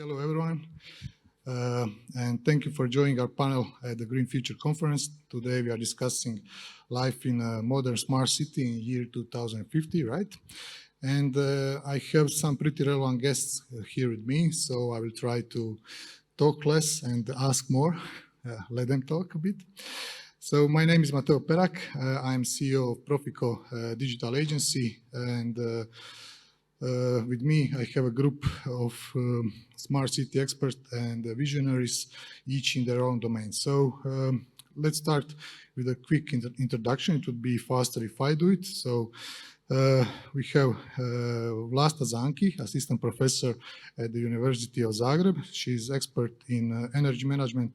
Hello, everyone, and thank you for joining our panel at the Green Future Conference. Today we are discussing life in a modern smart city in year 2050, right? And I have some pretty relevant guests here with me, so I will try to talk less and ask more, let them talk a bit. So my name is Mateo Perak. I'm CEO of Profico digital agency, and with me, I have a group of smart city experts and visionaries, each in their own domain. So let's start with a quick introduction. It would be faster if I do it. So we have Vlasta Zanki, assistant professor at the University of Zagreb. She's expert in energy management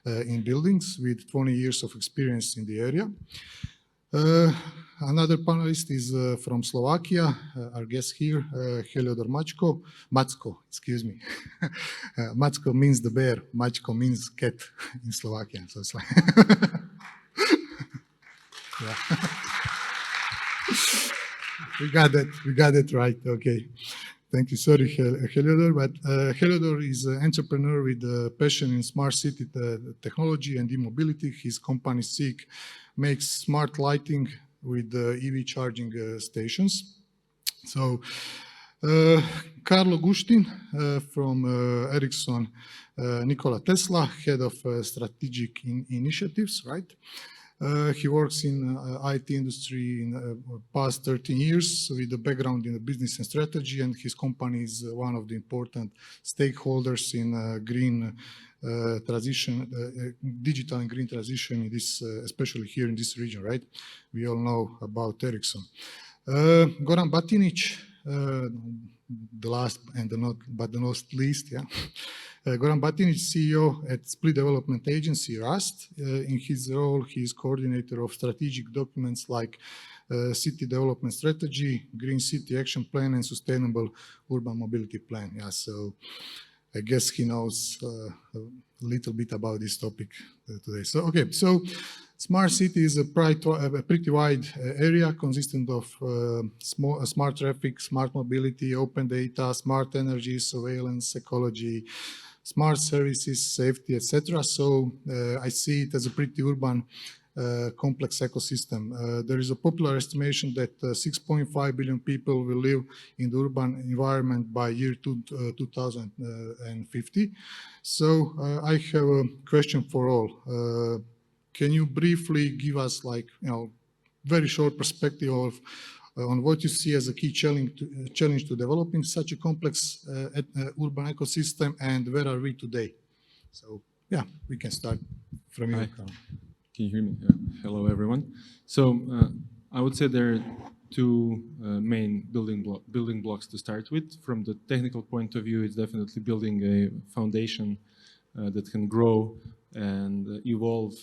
in buildings with 20 years of experience in the area. Another panelist is from Slovakia, our guest here, Heliodor Macko, excuse me. Macko means the bear, Macko means cat in Slovakian, so it's like... We got it right, okay. Thank you, sorry, Heliodor, but Heliodor is an entrepreneur with a passion in smart city technology and e-mobility. His company SEAK makes smart lighting with EV charging stations. So, Karlo Gustin from Ericsson, Nikola Tesla, head of strategic initiatives, right? He works in IT industry in past 13 years with a background in business and strategy, and his company is one of the important stakeholders in green transition, digital and green transition in this, especially here in this region, right? We all know about Ericsson. Goran Batinić, the last and the not least, yeah. Goran Batinić, CEO at Split Development Agency, Rust. In his role, he is coordinator of strategic documents like City Development Strategy, Green City Action Plan, and Sustainable Urban Mobility Plan. Yeah, so I guess he knows a little bit about this topic today. So, okay, so smart city is a pretty wide area consisting of smart traffic, smart mobility, open data, smart energy, surveillance, ecology, smart services, safety, etc. So I see it as a pretty urban, complex ecosystem. There is a popular estimation that 6.5 billion people will live in the urban environment by year 2050. So I have a question for all. Can you briefly give us, like, very short perspective of on what you see as a key challenge to developing such a complex urban ecosystem, and where are we today? So, yeah, we can start from you. Can you hear me? Hello, everyone. So, I would say there are two main building blocks to start with. From the technical point of view, it's definitely building a foundation that can grow and evolve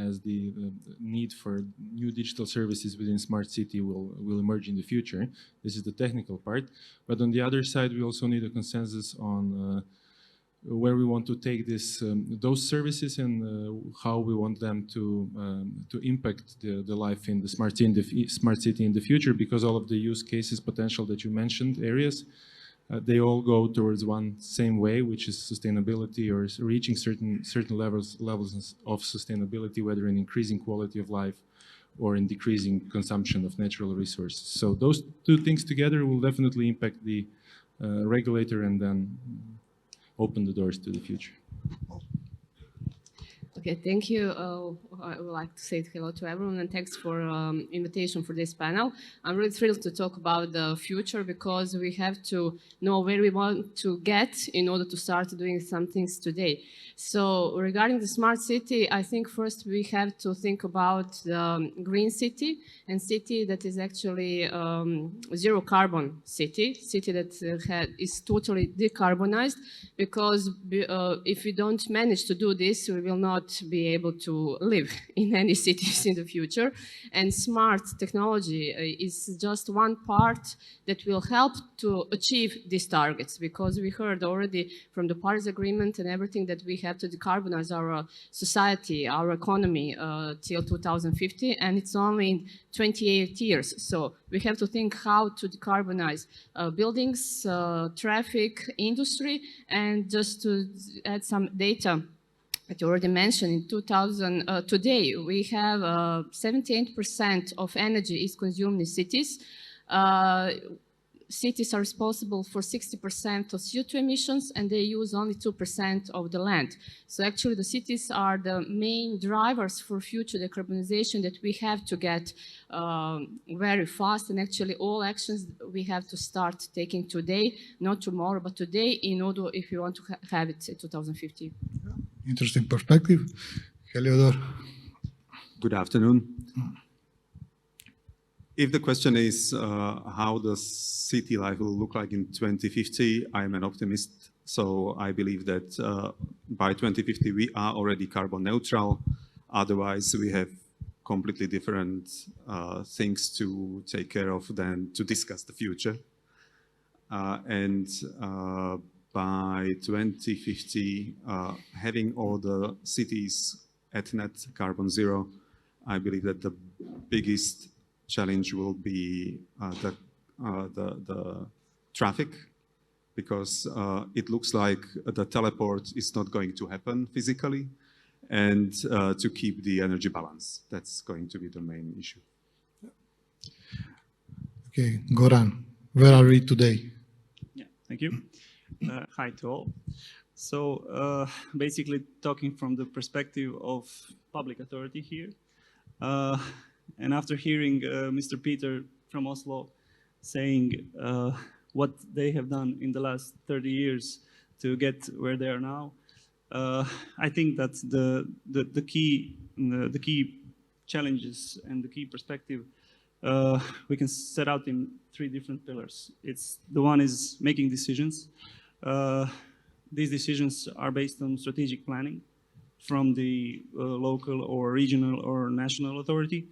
as the need for new digital services within smart city will emerge in the future. This is the technical part. But on the other side, we also need a consensus on where we want to take those services and how we want them to impact the life in the smart city in the future, because all of the use cases potential that you mentioned areas, they all go towards one same way, which is sustainability, or reaching certain levels of sustainability, whether in increasing quality of life or in decreasing consumption of natural resources. So those two things together will definitely impact the regulator and then open the doors to the future. Okay, thank you. I would like to say hello to everyone, and thanks for invitation for this panel. I'm really thrilled to talk about the future, because we have to know where we want to get in order to start doing some things today. So regarding the smart city, I think first we have to think about the green city, and city that is actually zero carbon city that is totally decarbonized, because if we don't manage to do this, we will not not be able to live in any cities in the future. And smart technology is just one part that will help to achieve these targets, because we heard already from the Paris Agreement and everything that we have to decarbonize our society, our economy till 2050, and it's only in 28 years. So we have to think how to decarbonize buildings, traffic, industry. And just to add some data that you already mentioned, in today we have 78% of energy is consumed in cities. Cities are responsible for 60% of CO2 emissions, and they use only 2% of the land. So actually the cities are the main drivers for future decarbonization that we have to get very fast. And actually all actions we have to start taking today, not tomorrow, but today, in order if we want to have it in 2050. Interesting perspective. Heliodor. Good afternoon. If the question is how the city life will look like in 2050, I'm an optimist. So I believe that by 2050 we are already carbon neutral. Otherwise, we have completely different things to take care of than to discuss the future. And by 2050, having all the cities at net carbon zero, I believe that the biggest challenge will be the traffic, because it looks like the teleport is not going to happen physically, and to keep the energy balance. That's going to be the main issue. Okay, Goran, where are we today? Yeah, thank you. Hi to all. So basically talking from the perspective of public authority here, and after hearing Mr. Peter from Oslo saying what they have done in the last 30 years to get where they are now, I think that the key challenges and the key perspective we can set out in 3 different pillars. It's the one is making decisions. These decisions are based on strategic planning from the local or regional or national authority.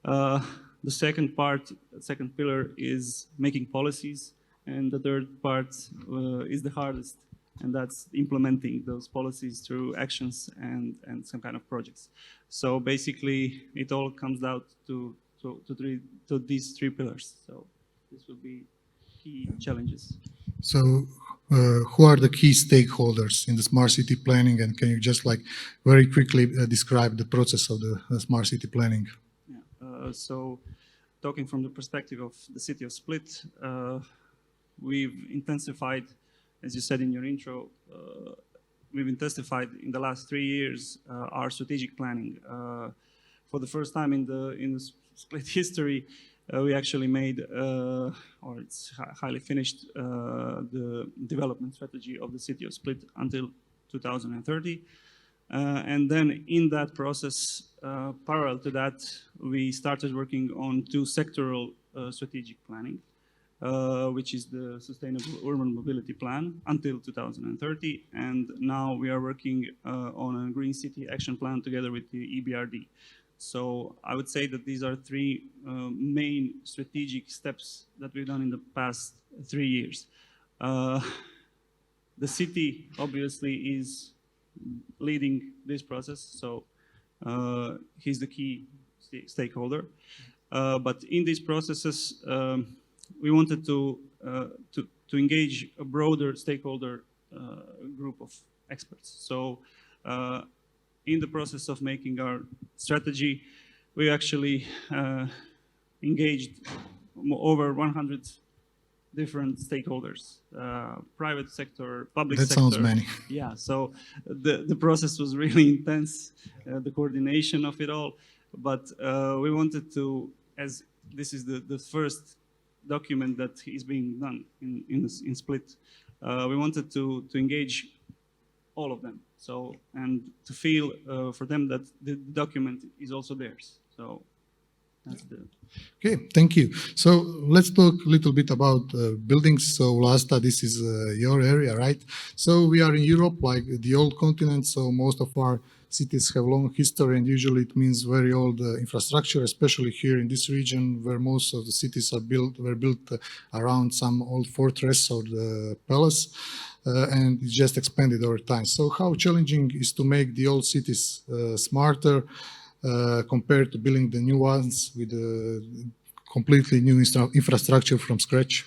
The second pillar is making policies, and the third part is the hardest, and that's implementing those policies through actions and some kind of projects. So basically, it all comes down to these 3 pillars. So this will be key challenges. So who are the key stakeholders in the smart city planning, and can you just like very quickly describe the process of the smart city planning? Yeah. So talking from the perspective of the city of Split, we've intensified, as you said in your intro, we've intensified in the last 3 years our strategic planning. For the first time in the Split history, we actually made, or it's highly finished, the development strategy of the city of Split until 2030. And then in that process, parallel to that, we started working on 2 sectoral strategic planning, which is the Sustainable Urban Mobility Plan until 2030. And now we are working on a Green City Action Plan together with the EBRD. So I would say that these are 3 main strategic steps that we've done in the past 3 years. The city obviously is leading this process, so he's the key stakeholder. But in these processes, we wanted to engage a broader stakeholder group of experts. So in the process of making our strategy, we actually engaged over 100 different stakeholders, private sector, public sector. That sounds many. Yeah, so the process was really intense, the coordination of it all. But we wanted to, as this is the first document that is being done in Split, we wanted to engage all of them. So, and to feel for them that the document is also theirs. So That's the Okay, thank you. So let's talk a little bit about buildings. So Vlasta, this is your area, right? So we are in Europe, like the old continent, so most of our cities have long history, and usually it means very old infrastructure, especially here in this region where most of the cities were built around some old fortress or the palace, and it just expanded over time. So how challenging is to make the old cities smarter compared to building the new ones with completely new infrastructure from scratch?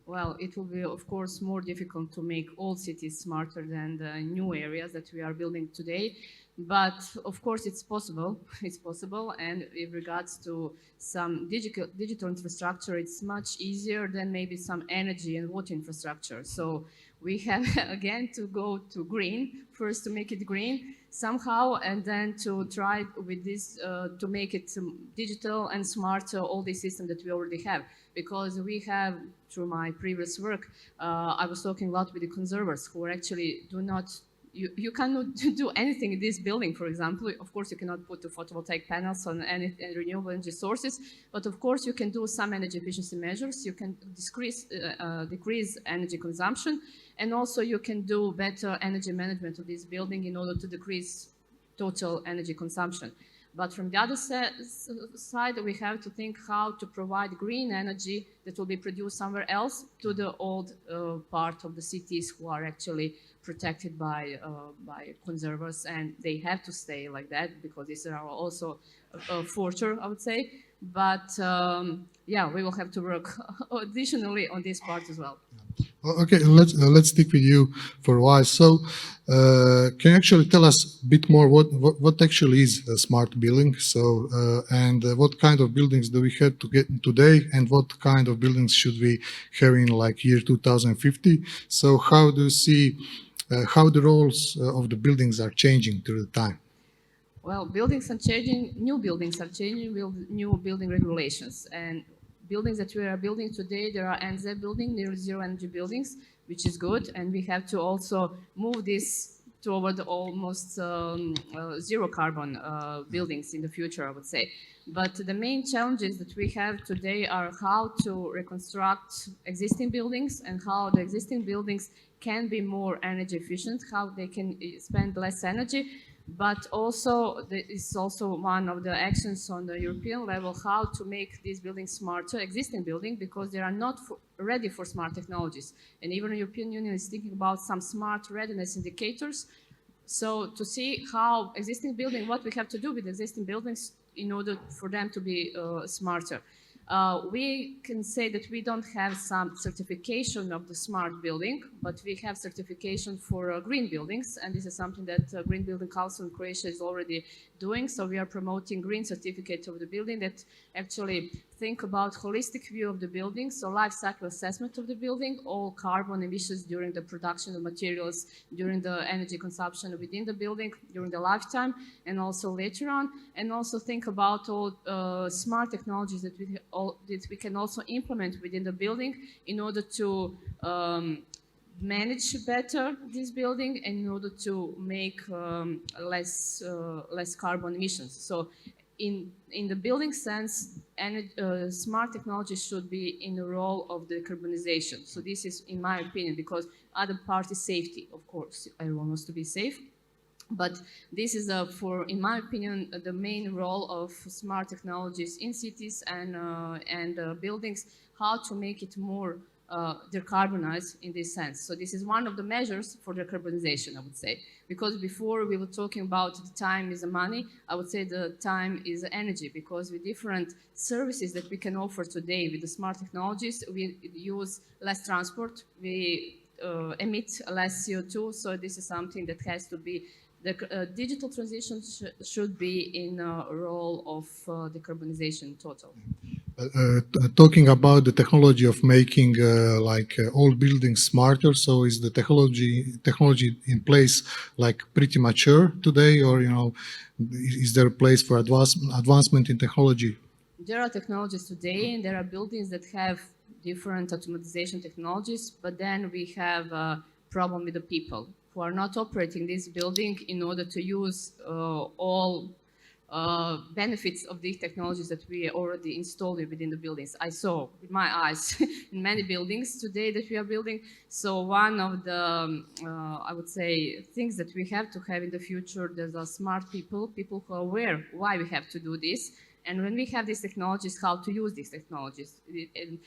Well, it will be, of course, more difficult to make old cities smarter than the new areas that we are building today. But of course, it's possible. It's possible. And in regards to some digital infrastructure, it's much easier than maybe some energy and water infrastructure. So we have, again, to go to green, first to make it green somehow, and then to try with this to make it digital and smarter, all the systems that we already have. Because we have, through my previous work, I was talking a lot with the conservers who actually do not, you cannot do anything in this building, for example. Of course, you cannot put the photovoltaic panels on any renewable energy sources, but of course, you can do some energy efficiency measures. You can decrease energy consumption, and also you can do better energy management of this building in order to decrease total energy consumption. But from the other side, we have to think how to provide green energy that will be produced somewhere else to the old part of the cities who are actually protected by conservers, and they have to stay like that because these are also a fortress, I would say. But yeah, we will have to work additionally on this part as well. Okay, let's stick with you for a while. So, can you actually tell us a bit more what actually is a smart building? So, and what kind of buildings do we have to get today, and what kind of buildings should we have in like year 2050? So, how do you see how the roles of the buildings are changing through the time? Well, buildings are changing. New buildings are changing with new building regulations and buildings that we are building today. There are NZ building, near zero energy buildings, which is good, and we have to also move this toward almost zero carbon buildings in the future, I would say. But the main challenges that we have today are how to reconstruct existing buildings and how the existing buildings can be more energy efficient, how they can spend less energy. But also, it's also one of the actions on the European level, how to make these buildings smarter, existing buildings, because they are not ready for smart technologies. And even the European Union is thinking about some smart readiness indicators. So to see how existing building, what we have to do with existing buildings in order for them to be smarter. We can say that we don't have some certification of the smart building, but we have certification for green buildings, and this is something that Green Building Council in Croatia is already doing. So we are promoting green certificate of the building that actually think about holistic view of the building, so life cycle assessment of the building, all carbon emissions during the production of materials, during the energy consumption within the building, during the lifetime, and also later on, and also think about all smart technologies that we can also implement within the building in order to manage better this building and in order to make less carbon emissions. So in the building sense, smart technology should be in the role of decarbonization. So this is, in my opinion, because other part is safety. Of course, everyone wants to be safe. But this is, in my opinion, the main role of smart technologies in cities and buildings, how to make it more decarbonized in this sense. So this is one of the measures for decarbonization, I would say. Because before we were talking about the time is the money, I would say the time is the energy, because with different services that we can offer today with the smart technologies, we use less transport, we emit less CO2, so this is something that has to be, the digital transition should be in a role of decarbonization total. Talking about the technology of making old buildings smarter, so is the technology in place like pretty mature today, or is there a place for advancement in technology? There are technologies today, and there are buildings that have different automatization technologies, but then we have a problem with the people who are not operating this building in order to use all benefits of these technologies that we already installed within the buildings. I saw with my eyes in many buildings today that we are building. So one of the, I would say, things that we have to have in the future, there's smart people who are aware why we have to do this. And when we have these technologies, how to use these technologies. And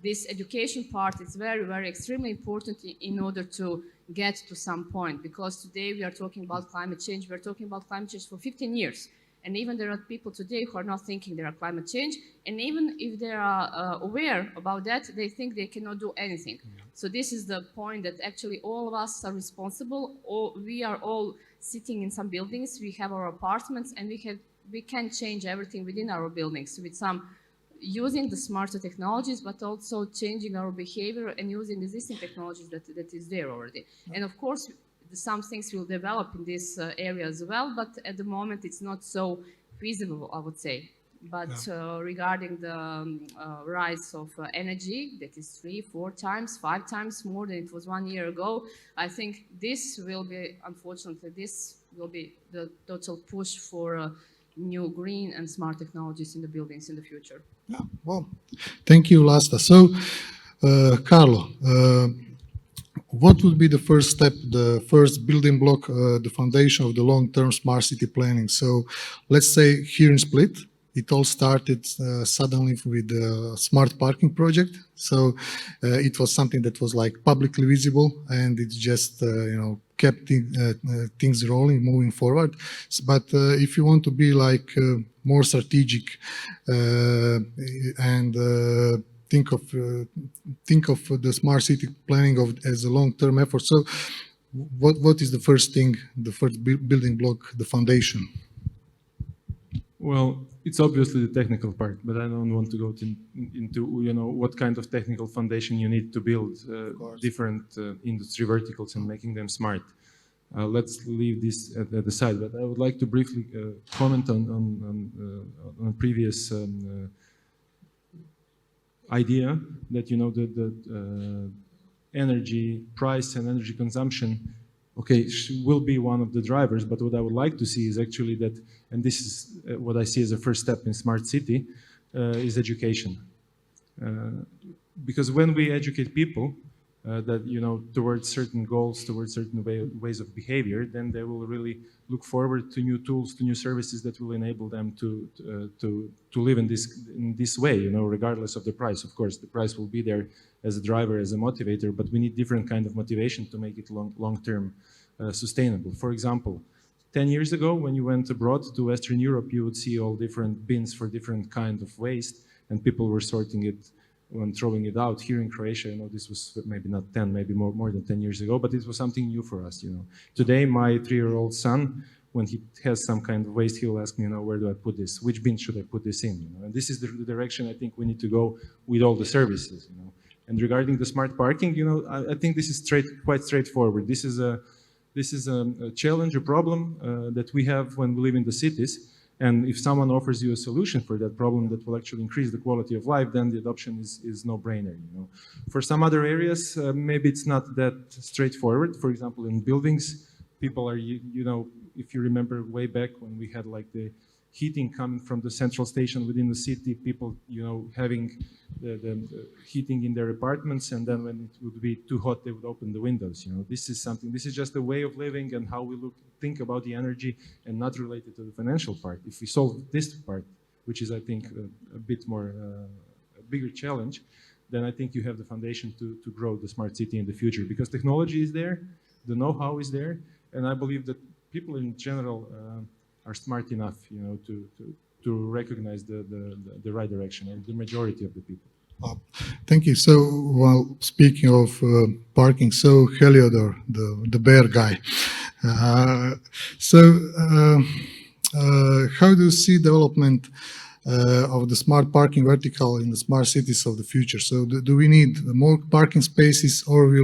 this education part is very, very extremely important in order to get to some point, because today we are talking about climate change. We're talking about climate change for 15 years. And even there are people today who are not thinking there are climate change. And even if they are aware about that, they think they cannot do anything. So this is the point that actually all of us are responsible. We are all sitting in some buildings. We have our apartments, and we can change everything within our buildings with some using the smarter technologies, but also changing our behavior and using existing technologies that is there already. And of course, some things will develop in this area as well, but at the moment it's not so feasible, I would say. But regarding the rise of energy, that is 3, 4 times, 5 times more than it was 1 year ago, I think this will be, unfortunately, this will be the total push for new green and smart technologies in the buildings in the future. Yeah, well, thank you, Vlasta. So, Karlo, what would be the first step, the first building block, the foundation of the long-term smart city planning? So, let's say here in Split, it all started suddenly with the smart parking project. So, it was something that was like publicly visible, and it just kept things rolling, moving forward. But if you want to be like more strategic and think of the smart city planning as a long-term effort. So, what is the first thing, the first building block, the foundation? Well, it's obviously the technical part, but I don't want to go into what kind of technical foundation you need to build different industry verticals and making them smart. Let's leave this at the side. But I would like to briefly comment on a previous idea that the energy price and energy consumption, will be one of the drivers. But what I would like to see is actually that, and this is what I see as a first step in smart city, is education. Because when we educate people that towards certain goals, towards certain ways of behavior, then they will really look forward to new tools, to new services that will enable them to live in this way, regardless of the price. Of course, the price will be there as a driver, as a motivator, but we need different kind of motivation to make it long-term sustainable. For example, 10 years ago, when you went abroad to Western Europe, you would see all different bins for different kind of waste, and people were sorting it and throwing it out. Here in Croatia, this was maybe not 10, maybe more than 10 years ago, but it was something new for us, Today, my 3-year-old son, when he has some kind of waste, he'll ask me, where do I put this? Which bin should I put this in? And this is the direction I think we need to go with all the services, And regarding the smart parking, I think this is quite straightforward. This is a challenge, a problem that we have when we live in the cities. And if someone offers you a solution for that problem that will actually increase the quality of life, then the adoption is no-brainer. For some other areas, maybe it's not that straightforward. For example, in buildings, people are, if you remember way back when we had like the heating coming from the central station within the city, people, having the heating in their apartments, and then when it would be too hot, they would open the windows. This is just a way of living and how we think about the energy, and not related to the financial part. If we solve this part, which is, I think, a bit more a bigger challenge, then I think you have the foundation to grow the smart city in the future, because technology is there, the know-how is there, and I believe that people in general are smart enough, to recognize the right direction, and the majority of the people. Thank you. So, while speaking of parking, so Heliodor, the bear guy. How do you see development of the smart parking vertical in the smart cities of the future? So, do we need more parking spaces, or we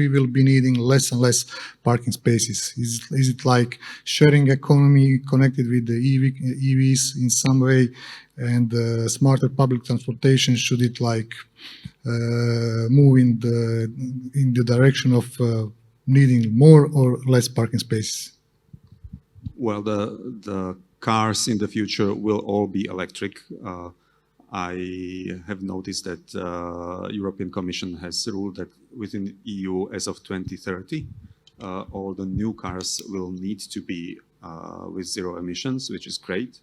will be needing less and less parking spaces? Is it like sharing economy connected with the EVs in some way, and smarter public transportation? Should it like move in the direction of needing more or less parking spaces? Well, the cars in the future will all be electric. I have noticed that European Commission has ruled that within EU as of 2030, all the new cars will need to be with zero emissions, which is great.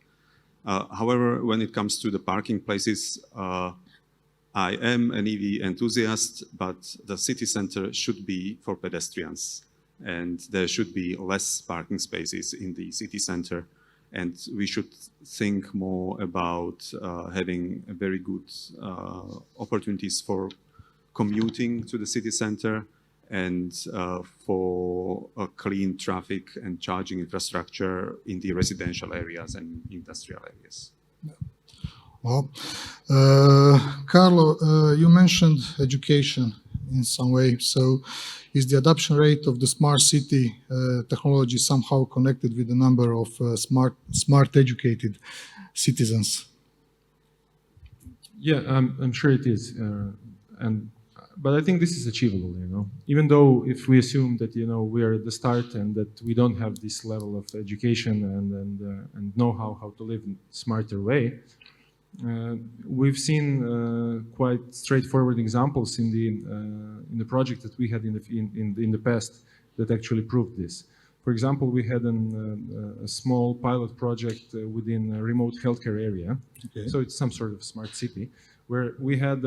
However, when it comes to the parking places, I am an EV enthusiast, but the city center should be for pedestrians, and there should be less parking spaces in the city center. And we should think more about having a very good opportunities for commuting to the city center and for a clean traffic and charging infrastructure in the residential areas and industrial areas. Well, Karlo, you mentioned education in some way. So is the adoption rate of the smart city technology somehow connected with the number of smart educated citizens? Yeah, I'm sure it is. But I think this is achievable, even though if we assume that, we are at the start and that we don't have this level of education and know-how how to live in a smarter way, we've seen quite straightforward examples in the project that we had in the past that actually proved this. For example, we had a small pilot project within a remote healthcare area. Okay. So it's some sort of smart city where we had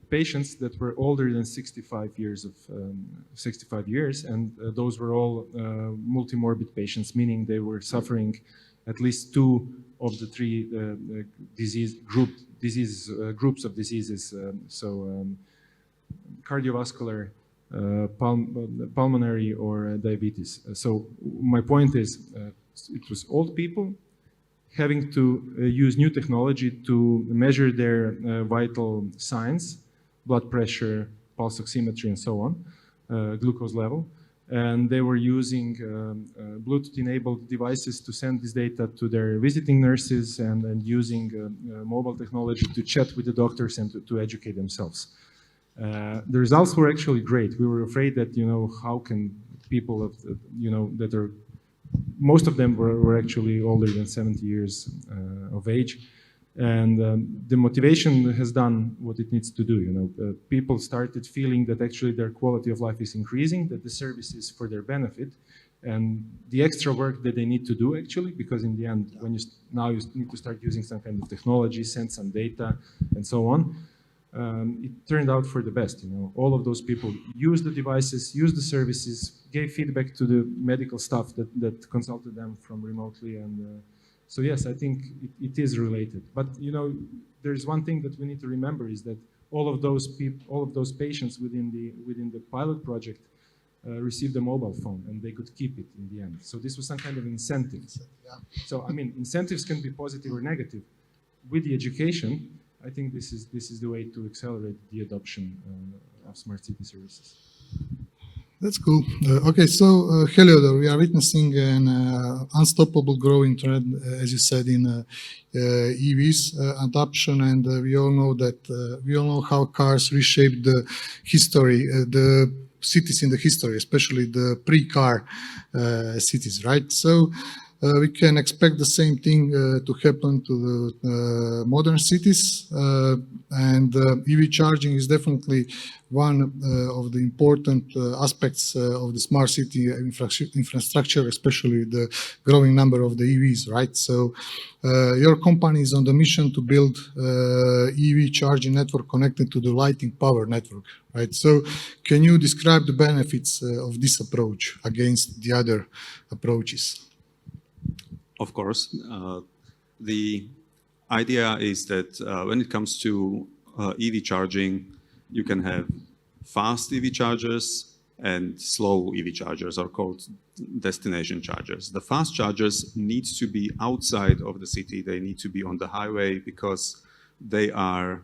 patients that were older than 65 years, and those were all multimorbid patients, meaning they were suffering at least two of the three groups of diseases, cardiovascular, pulmonary, or diabetes. So my point is, it was old people having to use new technology to measure their vital signs, blood pressure, pulse oximetry, and so on, glucose level. And they were using Bluetooth-enabled devices to send this data to their visiting nurses and using mobile technology to chat with the doctors and to educate themselves. The results were actually great. We were afraid that, how can people that are, most of them were actually older than 70 years of age. And the motivation has done what it needs to do. People started feeling that actually their quality of life is increasing, that the service is for their benefit, and the extra work that they need to do actually, because in the end, when you need to start using some kind of technology, send some data, and so on. It turned out for the best. All of those people used the devices, used the services, gave feedback to the medical staff that consulted them from remotely, and. So yes, I think it is related. But there's one thing that we need to remember is that all of those patients within the pilot project received a mobile phone, and they could keep it in the end. So this was some kind of incentive. Yeah. So incentives can be positive or negative. With the education, I think this is the way to accelerate the adoption of smart city services. That's cool. Okay, so Heliodor, we are witnessing an unstoppable growing trend, as you said, in EVs adoption, and we all know how cars reshaped the history, the cities in the history, especially the pre-car cities, right? So we can expect the same thing to happen to the modern cities, and EV charging is definitely one of the important aspects of the smart city infrastructure, especially the growing number of the EVs, right? So your company is on the mission to build EV charging network connected to the lighting power network, right? So can you describe the benefits of this approach against the other approaches? Of course. The idea is that when it comes to EV charging, you can have fast EV chargers and slow EV chargers, are called destination chargers. The fast chargers need to be outside of the city. They need to be on the highway because they are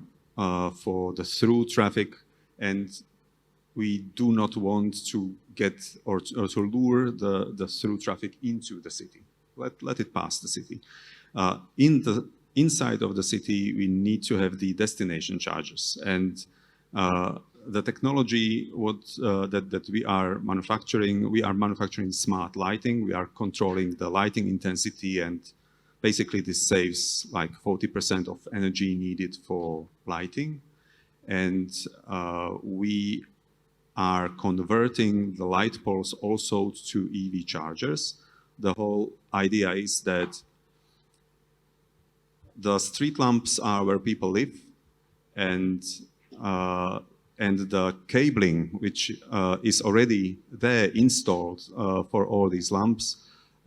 for the through traffic, and we do not want to get or to lure the through traffic into the city. Let it pass the city. Inside of the city, we need to have the destination chargers, and the technology that we are manufacturing smart lighting. We are controlling the lighting intensity, and basically this saves like 40% of energy needed for lighting. And we are converting the light poles also to EV chargers. The whole idea is that the street lamps are where people live, and the cabling, which is already there installed for all these lamps,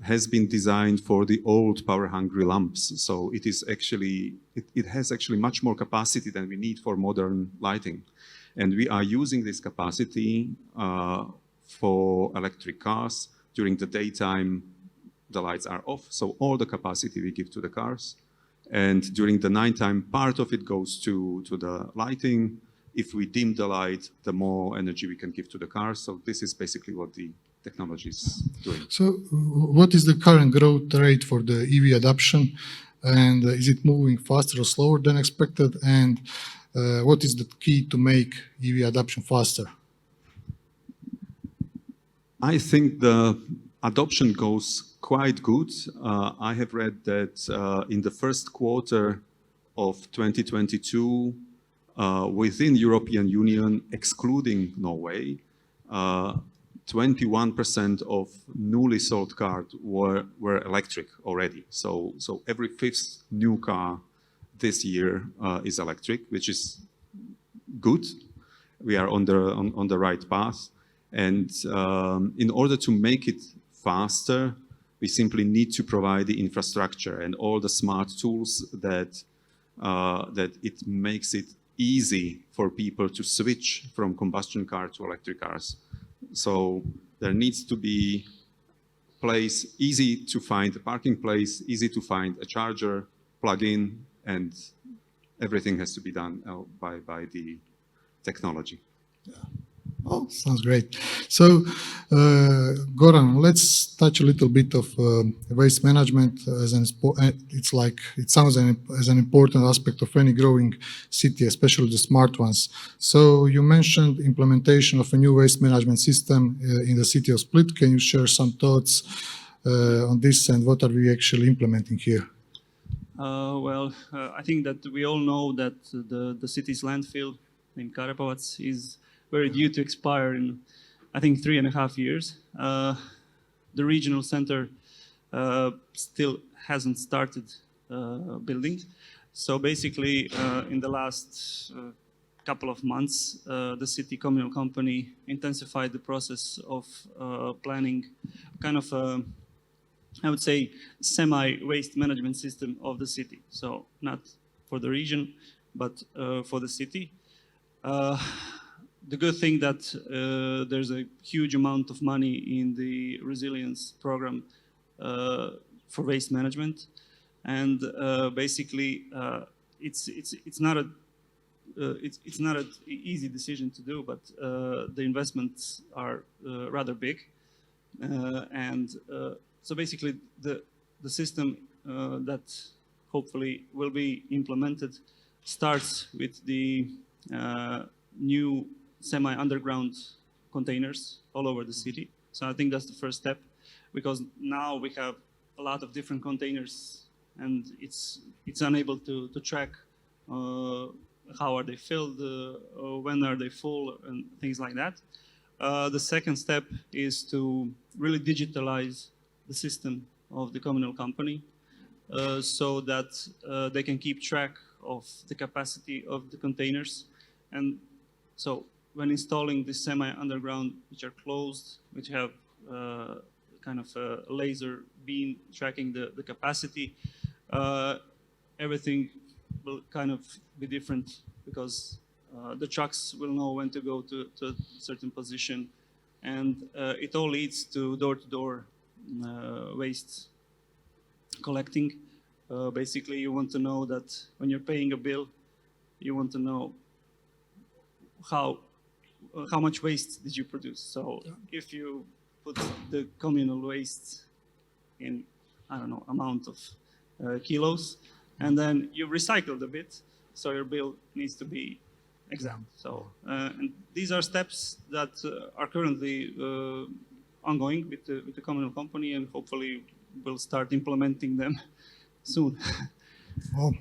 has been designed for the old power-hungry lamps. So it has actually much more capacity than we need for modern lighting. And we are using this capacity for electric cars. During the daytime, the lights are off, so all the capacity we give to the cars. And during the nighttime, part of it goes to the lighting. If we dim the light, the more energy we can give to the cars. So this is basically what the technology is doing. So what is the current growth rate for the EV adoption? And is it moving faster or slower than expected? And what is the key to make EV adoption faster? I think the adoption goes quite good. I have read that in the first quarter of 2022, within European Union, excluding Norway, 21% of newly sold cars were electric already. So every fifth new car this year is electric, which is good. We are on the right path. And in order to make it faster, we simply need to provide the infrastructure and all the smart tools that it makes it easy for people to switch from combustion car to electric cars. So there needs to be place, easy to find a parking place, easy to find a charger, plug in, and everything has to be done by the technology. Yeah. Oh, sounds great. So, Goran, let's touch a little bit of waste management as it sounds as an important aspect of any growing city, especially the smart ones. So you mentioned implementation of a new waste management system in the city of Split. Can you share some thoughts on this, and what are we actually implementing here? I think that we all know that the city's landfill in Karlovac is very due to expire in, I think, 3.5 years. The regional center still hasn't started building. So basically, in the last couple of months, the city communal company intensified the process of planning kind of, I would say, semi-waste management system of the city. So not for the region, but for the city. The good thing that there's a huge amount of money in the resilience program for waste management, and basically it's not an easy decision to do, but the investments are rather big, and so basically the system that hopefully will be implemented starts with the new semi-underground containers all over the city. So I think that's the first step, because now we have a lot of different containers, and it's unable to track how are they filled, when are they full, and things like that. The second step is to really digitalize the system of the communal company so that they can keep track of the capacity of the containers. And so when installing this semi-underground, which are closed, which have kind of a laser beam tracking the capacity, everything will kind of be different, because the trucks will know when to go to a certain position, and it all leads to door-to-door waste collecting. Basically, you want to know that when you're paying a bill, you want to know how much waste did you produce. So if you put the communal waste in, I don't know, amount of kilos, and then you recycled a bit, so your bill needs to be exactly. So, and these are steps that are currently ongoing with the communal company, and hopefully we'll start implementing them soon. Well,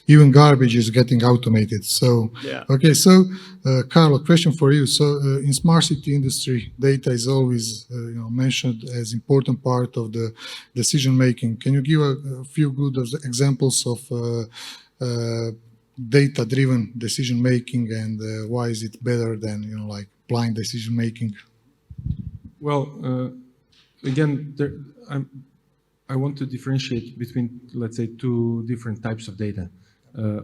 even garbage is getting automated. So, Yeah. okay. So, Karlo, question for you. So, in smart city industry, data is always mentioned as important part of the decision making. Can you give a few good examples of data-driven decision making, and why is it better than like blind decision making? Well, again, I want to differentiate between, let's say, two different types of data.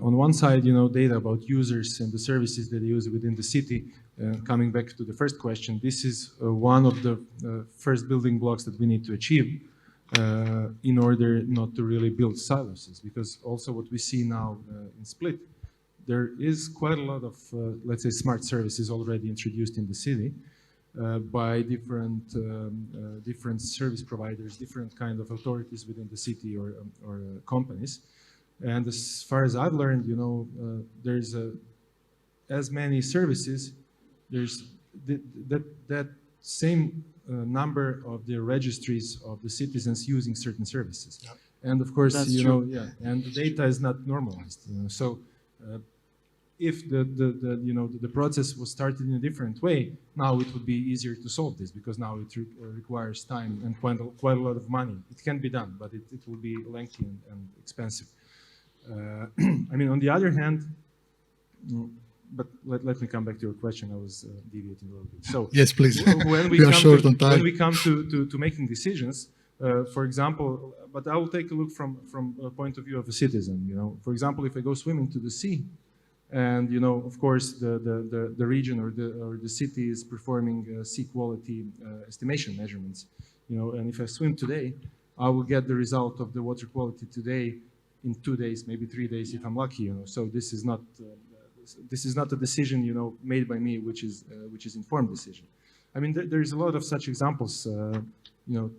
On one side, data about users and the services that they use within the city. Coming back to the first question, this is one of the first building blocks that we need to achieve in order not to really build silos. Because also what we see now in Split, there is quite a lot of, let's say, smart services already introduced in the city. By different service providers, different kind of authorities within the city or companies. And as far as I've learned, there's as many services, there's that same number of the registries of the citizens using certain services. Yep. And of course, That's true. and the data is not normalized. So if the process was started in a different way, now it would be easier to solve this, because now it requires time and quite a lot of money. It can be done, but it will be lengthy and expensive. I mean, on the other hand, but let me come back to your question. I was deviating a little bit. So yes, please. When we are short on time. When we come to making decisions, for example, but I will take a look from a point of view of a citizen. For example, if I go swimming to the sea, and of course, the region or the city is performing sea quality estimation measurements. And if I swim today, I will get the result of the water quality today in 2 days, maybe 3 days if I'm lucky. So this is not a decision made by me, which is informed decision. I mean, there's a lot of such examples.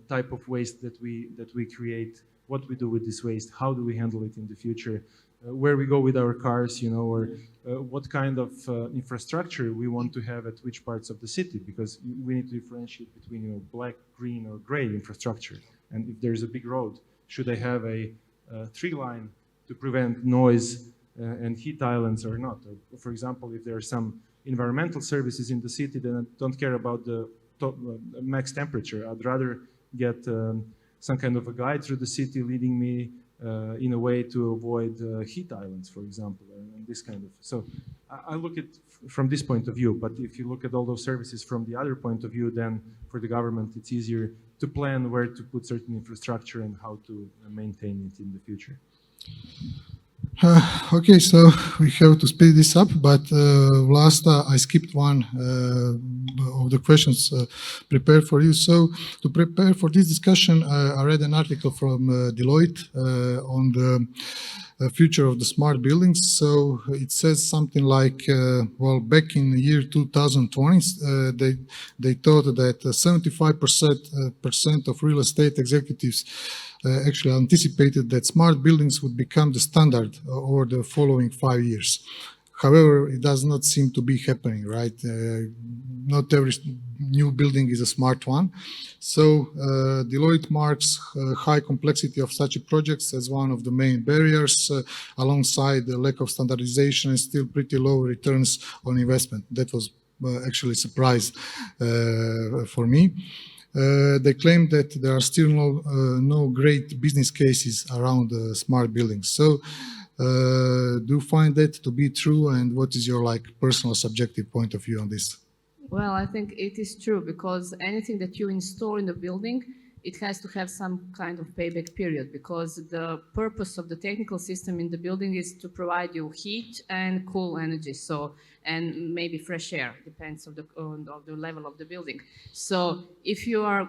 Type of waste that we create, what we do with this waste, how do we handle it in the future. Where we go with our cars, or what kind of infrastructure we want to have at which parts of the city, because we need to differentiate between black, green, or gray infrastructure. And if there's a big road, should I have a tree line to prevent noise and heat islands or not? Or, for example, if there are some environmental services in the city, then I don't care about the max temperature. I'd rather get some kind of a guide through the city leading me in a way to avoid heat islands, for example, and this kind of. So I look at from this point of view, but if you look at all those services from the other point of view, then for the government, it's easier to plan where to put certain infrastructure and how to maintain it in the future. Okay, so we have to speed this up, but Vlasta, I skipped one of the questions prepared for you. So to prepare for this discussion, I read an article from Deloitte on the future of the smart buildings. So it says something like, well, back in the year 2020, they thought that 75% of real estate executives actually anticipated that smart buildings would become the standard over the following 5 years. However, it does not seem to be happening, right? Not every new building is a smart one. So Deloitte marks high complexity of such projects as one of the main barriers, alongside the lack of standardization and still pretty low returns on investment. That was actually a surprise for me. They claim that there are still no great business cases around smart buildings. So do you find that to be true, and what is your personal subjective point of view on this? Well, I think it is true, because anything that you install in the building, it has to have some kind of payback period, because the purpose of the technical system in the building is to provide you heat and cool energy, so, and maybe fresh air, depends of the level of the building. So if you are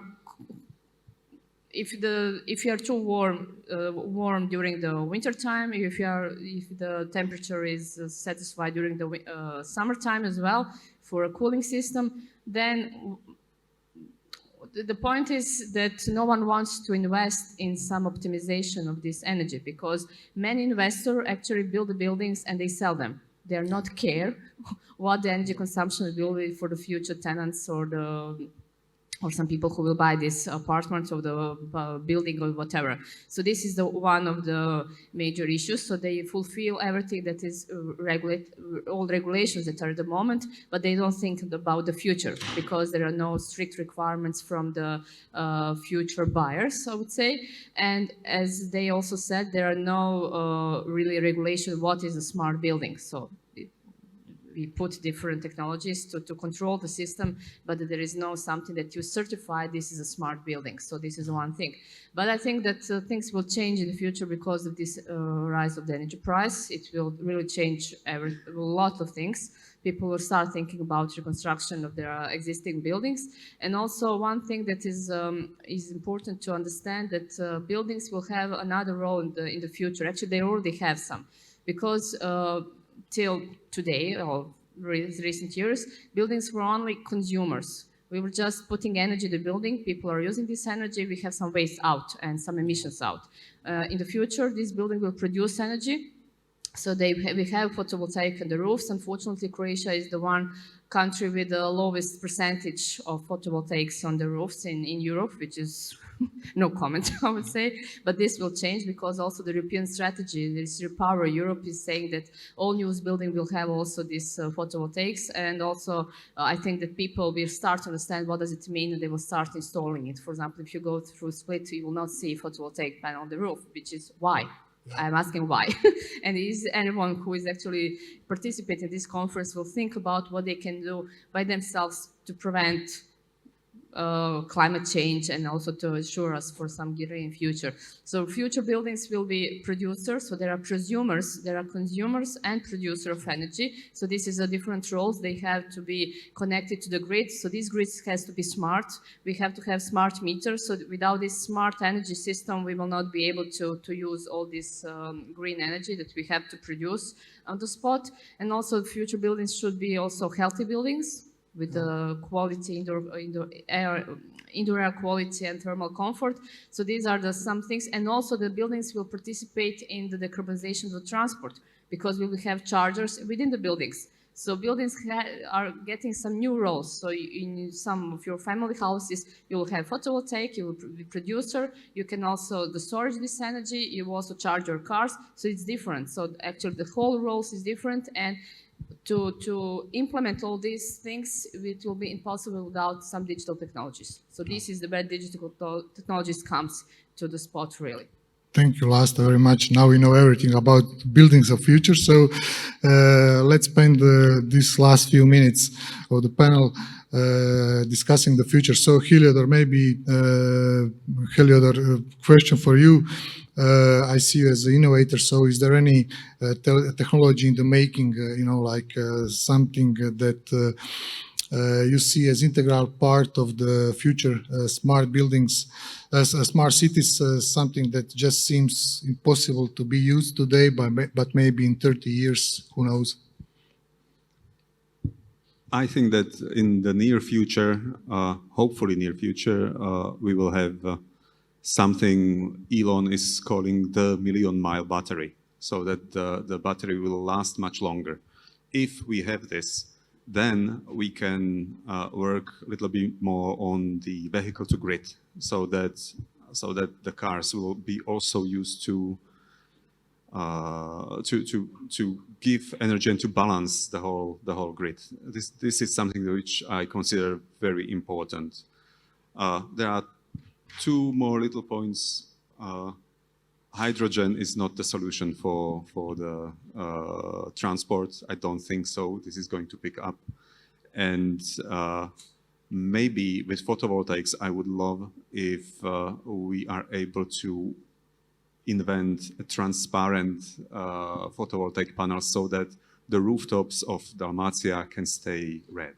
too warm during the winter time, if the temperature is satisfied during the summertime as well for a cooling system, then the point is that no one wants to invest in some optimization of this energy, because many investors actually build the buildings and they sell them. they are not care what the energy consumption will be for the future tenants or some people who will buy this apartment or the building or whatever. So this is one of the major issues. So they fulfill everything that is all regulations that are at the moment, but they don't think about the future because there are no strict requirements from the future buyers, I would say. And as they also said, there are no really regulation what is a smart building. So we put different technologies to control the system, but there is no something that you certify this is a smart building. So this is one thing. But I think that things will change in the future because of this rise of the energy price. It will really change a lot of things. People will start thinking about reconstruction of their existing buildings. And also one thing that is important to understand that buildings will have another role in the future. Actually, they already have some, because till today, or recent years, buildings were only consumers. We were just putting energy in the building. People are using this energy. We have some waste out and some emissions out. In the future, this building will produce energy. So we have photovoltaic on the roofs. Unfortunately, Croatia is the one country with the lowest percentage of photovoltaics on the roofs in Europe, which is no comment, I would say. But this will change because also the European strategy, this Repower Europe, is saying that all new buildings will have also this photovoltaics. And also, I think that people will start to understand what does it mean, and they will start installing it. For example, if you go through Split, you will not see a photovoltaic panel on the roof, which is why. I'm asking why. And anyone who is actually participating in this conference will think about what they can do by themselves to prevent climate change and also to assure us for some green future. So future buildings will be producers. So there are prosumers, there are consumers and producer of energy. So this is a different roles. They have to be connected to the grid. So this grid has to be smart. We have to have smart meters. So without this smart energy system, we will not be able to use all this green energy that we have to produce on the spot. And also future buildings should be also healthy buildings, with the quality, indoor air quality and thermal comfort. So these are some things. And also the buildings will participate in the decarbonization of transport, because we will have chargers within the buildings. So buildings are getting some new roles. So in some of your family houses, you will have photovoltaic, you will be producer, you can also storage this energy, you will also charge your cars. So it's different. So actually the whole roles is different, and to implement all these things, it will be impossible without some digital technologies. So this is the where digital technologies comes to the spot, really. Thank you, Vlasta, very much. Now we know everything about buildings of future. So let's spend these last few minutes of the panel discussing the future. So Heliodor, maybe Heliodor, question for you. I see you as an innovator. So is there any technology in the making, something that you see as integral part of the future smart buildings, smart cities, something that just seems impossible to be used today, but maybe in 30 years, who knows? I think that in the near future, hopefully near future, we will have something Elon is calling the million-mile battery, so that the battery will last much longer. If we have this, then we can work a little bit more on the vehicle-to-grid, so that the cars will be also used to give energy and to balance the whole grid. This is something which I consider very important. There are two more little points. Hydrogen is not the solution for the transport. I don't think so. This is going to pick up. And maybe with photovoltaics, I would love if we are able to invent a transparent photovoltaic panels so that the rooftops of Dalmatia can stay red.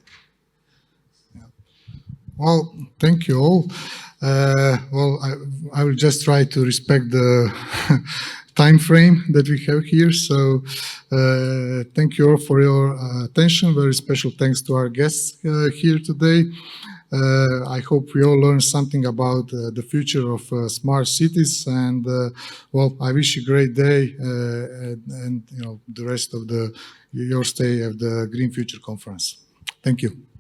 Well, thank you all. I will just try to respect the time frame that we have here. So thank you all for your attention. Very special thanks to our guests here today. I hope we all learned something about the future of smart cities. And well, I wish you a great day and the rest of your stay at the Green Future Conference. Thank you.